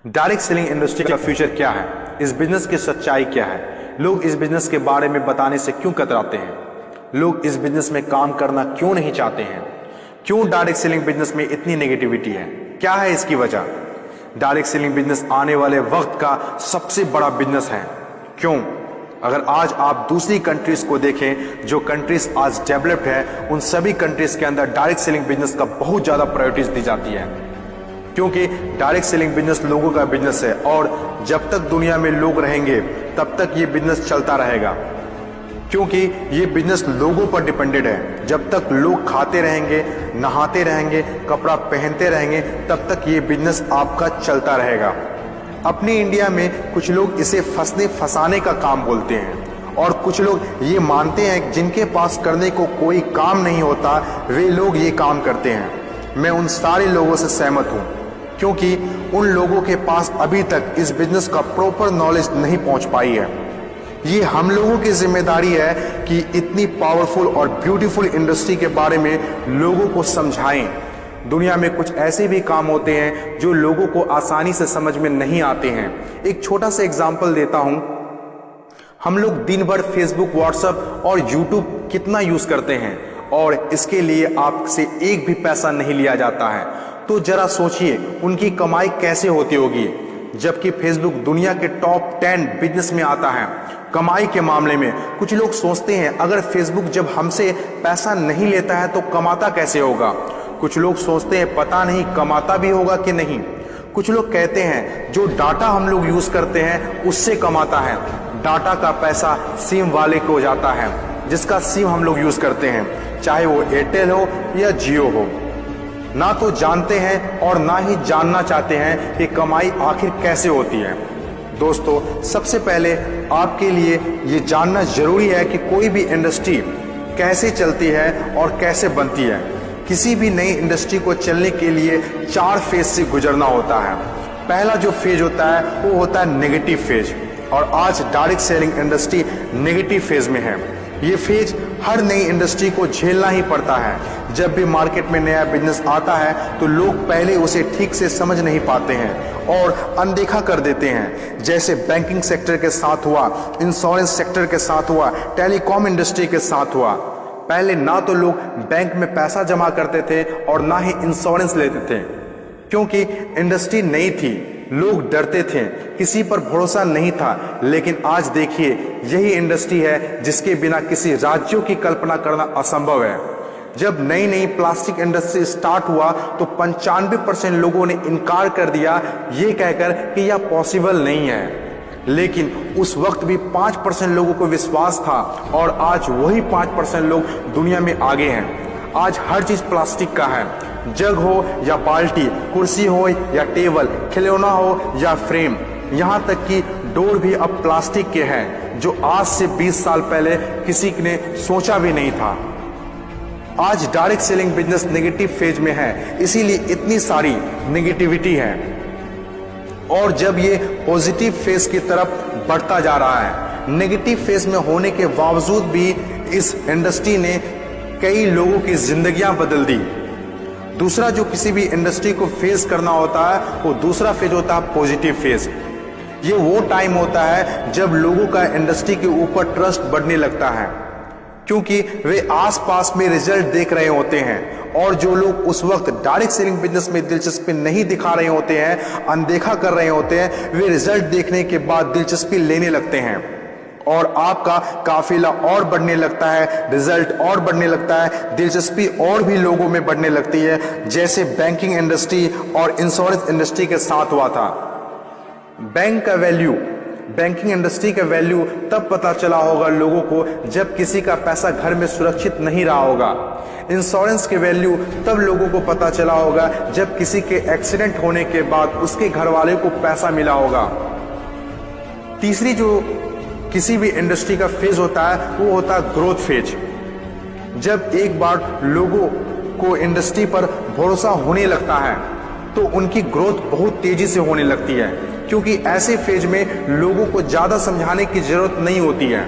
Direct selling industry का future क्या है, इस बिजनेस की सच्चाई क्या है, लोग इस बिजनेस के बारे में बताने से क्यों कतराते हैं, लोग इस बिजनेस में काम करना क्यों नहीं चाहते हैं, क्यों डायरेक्ट सेलिंग बिजनेस में इतनी नेगेटिविटी है, क्या है इसकी वजह। डायरेक्ट सेलिंग बिजनेस आने वाले वक्त का सबसे बड़ा बिजनेस है। क्यों? अगर आज आप दूसरी कंट्रीज को देखें, जो कंट्रीज आज डेवलप्ड है, उन सभी कंट्रीज के अंदर डायरेक्ट सेलिंग बिजनेस का बहुत ज्यादा प्रायोरिटीज दी जाती है, क्योंकि डायरेक्ट सेलिंग बिजनेस लोगों का बिजनेस है और जब तक दुनिया में लोग रहेंगे तब तक ये बिजनेस चलता रहेगा, क्योंकि ये बिजनेस लोगों पर डिपेंडेड है। जब तक लोग खाते रहेंगे, नहाते रहेंगे, कपड़ा पहनते रहेंगे, तब तक ये बिजनेस आपका चलता रहेगा। अपने इंडिया में कुछ लोग इसे फंसने फंसाने का काम बोलते हैं और कुछ लोग ये मानते हैं कि जिनके पास करने को कोई काम नहीं होता वे लोग ये काम करते हैं। मैं उन सारे लोगों से सहमत हूँ, क्योंकि उन लोगों के पास अभी तक इस बिजनेस का प्रॉपर नॉलेज नहीं पहुंच पाई है। ये हम लोगों की जिम्मेदारी है कि इतनी पावरफुल और ब्यूटीफुल इंडस्ट्री के बारे में लोगों को समझाएं। दुनिया में कुछ ऐसे भी काम होते हैं जो लोगों को आसानी से समझ में नहीं आते हैं। एक छोटा सा एग्जाम्पल देता हूं। हम लोग दिन भर फेसबुक, व्हाट्सएप और यूट्यूब कितना यूज करते हैं और इसके लिए आपसे एक भी पैसा नहीं लिया जाता है। तो जरा सोचिए उनकी कमाई कैसे होती होगी, जबकि फेसबुक दुनिया के टॉप 10 बिजनेस में आता है कमाई के मामले में। कुछ लोग सोचते हैं अगर फेसबुक जब हमसे पैसा नहीं लेता है तो कमाता कैसे होगा। कुछ लोग सोचते हैं पता नहीं कमाता भी होगा कि नहीं। कुछ लोग कहते हैं जो डाटा हम लोग यूज करते हैं उससे कमाता है। डाटा का पैसा सिम वाले को जाता है, जिसका सिम हम लोग यूज करते हैं, चाहे वो एयरटेल हो या जियो हो। ना तो जानते हैं और ना ही जानना चाहते हैं कि कमाई आखिर कैसे होती है। दोस्तों, सबसे पहले आपके लिए ये जानना जरूरी है कि कोई भी इंडस्ट्री कैसे चलती है और कैसे बनती है। किसी भी नई इंडस्ट्री को चलने के लिए 4 फेज से गुजरना होता है। पहला जो फेज होता है वो होता है नेगेटिव फेज, और आज direct selling industry negative phase में है। ये फेज हर नई इंडस्ट्री को झेलना ही पड़ता है। जब भी मार्केट में नया बिजनेस आता है तो लोग पहले उसे ठीक से समझ नहीं पाते हैं और अनदेखा कर देते हैं। जैसे बैंकिंग सेक्टर के साथ हुआ, इंश्योरेंस सेक्टर के साथ हुआ, टेलीकॉम इंडस्ट्री के साथ हुआ। पहले ना तो लोग बैंक में पैसा जमा करते थे और ना ही इंश्योरेंस लेते थे, क्योंकि इंडस्ट्री नई थी, लोग डरते थे, किसी पर भरोसा नहीं था। लेकिन आज देखिए, यही इंडस्ट्री है जिसके बिना किसी राज्यों की कल्पना करना असंभव है। जब नई नई प्लास्टिक इंडस्ट्री स्टार्ट हुआ तो 95% लोगों ने इनकार कर दिया, ये कहकर कि यह पॉसिबल नहीं है। लेकिन उस वक्त भी 5% लोगों को विश्वास था और आज वही 5% लोग दुनिया में आगे हैं। आज हर चीज प्लास्टिक का है, जग हो या बाल्टी, कुर्सी हो या टेबल, खिलौना हो या फ्रेम, यहाँ तक कि डोर भी अब प्लास्टिक के हैं, जो आज से 20 साल पहले किसी ने सोचा भी नहीं था। आज direct selling business negative phase में है, इसीलिए इतनी सारी नेगेटिविटी है। और जब ये पॉजिटिव फेज की तरफ बढ़ता जा रहा है, नेगेटिव फेज में होने के बावजूद भी इस इंडस्ट्री ने कई लोगों की जिंदगियां बदल दी। दूसरा जो किसी भी इंडस्ट्री को फेस करना होता है वो दूसरा फेज होता है पॉजिटिव फेज। ये वो टाइम होता है जब लोगों का इंडस्ट्री के ऊपर ट्रस्ट बढ़ने लगता है, क्योंकि वे आसपास में रिजल्ट देख रहे होते हैं। और जो लोग उस वक्त डायरेक्ट सेलिंग बिजनेस में दिलचस्पी नहीं दिखा रहे होते हैं, अनदेखा कर रहे होते हैं, वे रिजल्ट देखने के बाद दिलचस्पी लेने लगते हैं और आपका काफिला और बढ़ने लगता है, रिजल्ट और बढ़ने लगता है, दिलचस्पी और भी लोगों में बढ़ने लगती है। जैसे बैंकिंग इंडस्ट्री और इंश्योरेंस इंडस्ट्री के साथ हुआ था। बैंकिंग इंडस्ट्री का वैल्यू तब पता चला होगा लोगों को जब किसी का पैसा घर में सुरक्षित नहीं रहा होगा। इंश्योरेंस के वैल्यू तब लोगों को पता चला होगा जब किसी के एक्सीडेंट होने के बाद उसके घर वाले को पैसा मिला होगा। तीसरी जो किसी भी इंडस्ट्री का फेज होता है वो होता है ग्रोथ फेज। जब एक बार लोगों को इंडस्ट्री पर भरोसा होने लगता है तो उनकी ग्रोथ बहुत तेजी से होने लगती है, क्योंकि ऐसे फेज में लोगों को ज्यादा समझाने की जरूरत नहीं होती है।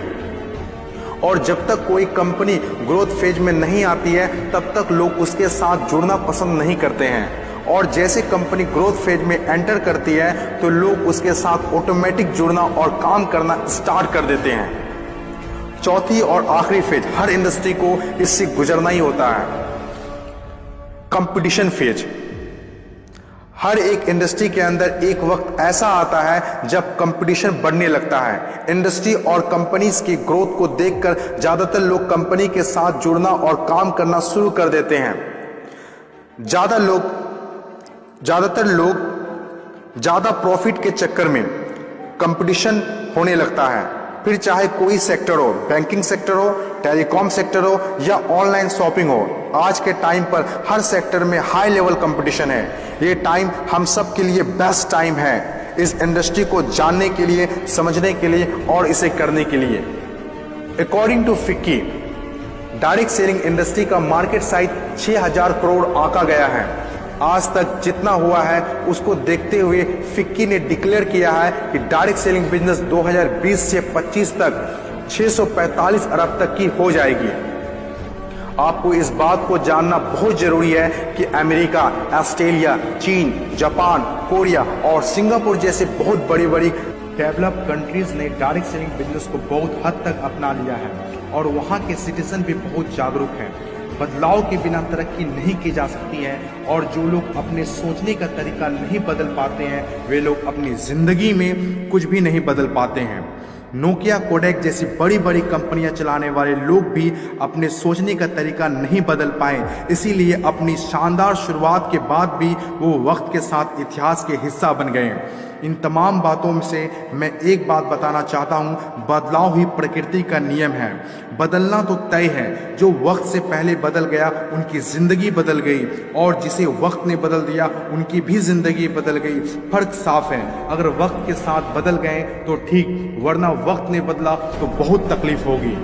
और जब तक कोई कंपनी ग्रोथ फेज में नहीं आती है तब तक लोग उसके साथ जुड़ना पसंद नहीं करते हैं और जैसे कंपनी ग्रोथ फेज में एंटर करती है तो लोग उसके साथ ऑटोमेटिक जुड़ना और काम करना स्टार्ट कर देते हैं। चौथी और आखिरी फेज, हर इंडस्ट्री को इससे गुजरना ही होता है, कंपटीशन फेज। हर एक इंडस्ट्री के अंदर एक वक्त ऐसा आता है जब कंपटीशन बढ़ने लगता है। इंडस्ट्री और कंपनीज की ग्रोथ को देखकर ज्यादातर लोग कंपनी के साथ जुड़ना और काम करना शुरू कर देते हैं। ज्यादातर लोग ज्यादा प्रॉफिट के चक्कर में कंपटीशन होने लगता है, फिर चाहे कोई सेक्टर हो, बैंकिंग सेक्टर हो, टेलीकॉम सेक्टर हो या ऑनलाइन शॉपिंग हो। आज के टाइम पर हर सेक्टर में हाई लेवल कंपटीशन है। ये टाइम हम सब के लिए बेस्ट टाइम है इस इंडस्ट्री को जानने के लिए, समझने के लिए और इसे करने के लिए। According to FICCI, direct selling industry का मार्केट साइज 6000 करोड़ आंका गया है। आज तक जितना हुआ है उसको देखते हुए फिक्की ने डिक्लेयर किया है कि डायरेक्ट सेलिंग बिजनेस 2020 से 25 तक 645 अरब तक की हो जाएगी। आपको इस बात को जानना बहुत जरूरी है कि अमेरिका, ऑस्ट्रेलिया, चीन, जापान, कोरिया और सिंगापुर जैसे बहुत बड़ी बड़ी डेवलप कंट्रीज ने डायरेक्ट सेलिंग बिजनेस को बहुत हद तक अपना लिया है और वहां के सिटीजन भी बहुत जागरूक हैं। बदलाव के बिना तरक्की नहीं की जा सकती है और जो लोग अपने सोचने का तरीका नहीं बदल पाते हैं वे लोग अपनी जिंदगी में कुछ भी नहीं बदल पाते हैं। नोकिया, कोडेक जैसी बड़ी बड़ी कंपनियां चलाने वाले लोग भी अपने सोचने का तरीका नहीं बदल पाए, इसीलिए अपनी शानदार शुरुआत के बाद भी वो वक्त के साथ इतिहास के हिस्सा बन गए। इन तमाम बातों में से मैं एक बात बताना चाहता हूँ, बदलाव ही प्रकृति का नियम है। बदलना तो तय है, जो वक्त से पहले बदल गया उनकी जिंदगी बदल गई और जिसे वक्त ने बदल दिया उनकी भी जिंदगी बदल गई। फर्क साफ है, अगर वक्त के साथ बदल गए तो ठीक, वरना वक्त ने बदला तो बहुत तकलीफ होगी।